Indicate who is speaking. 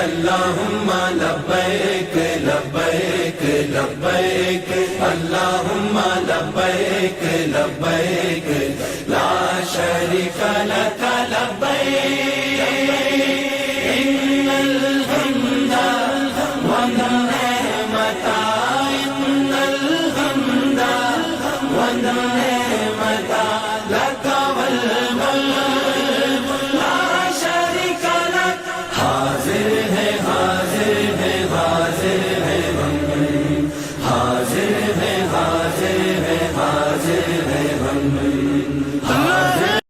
Speaker 1: اللهم لبيك لبيك لبيك اللهم لبيك لبيك لا شريك لك لبيك إن الحمد والنعمة إن الحمد والنعمة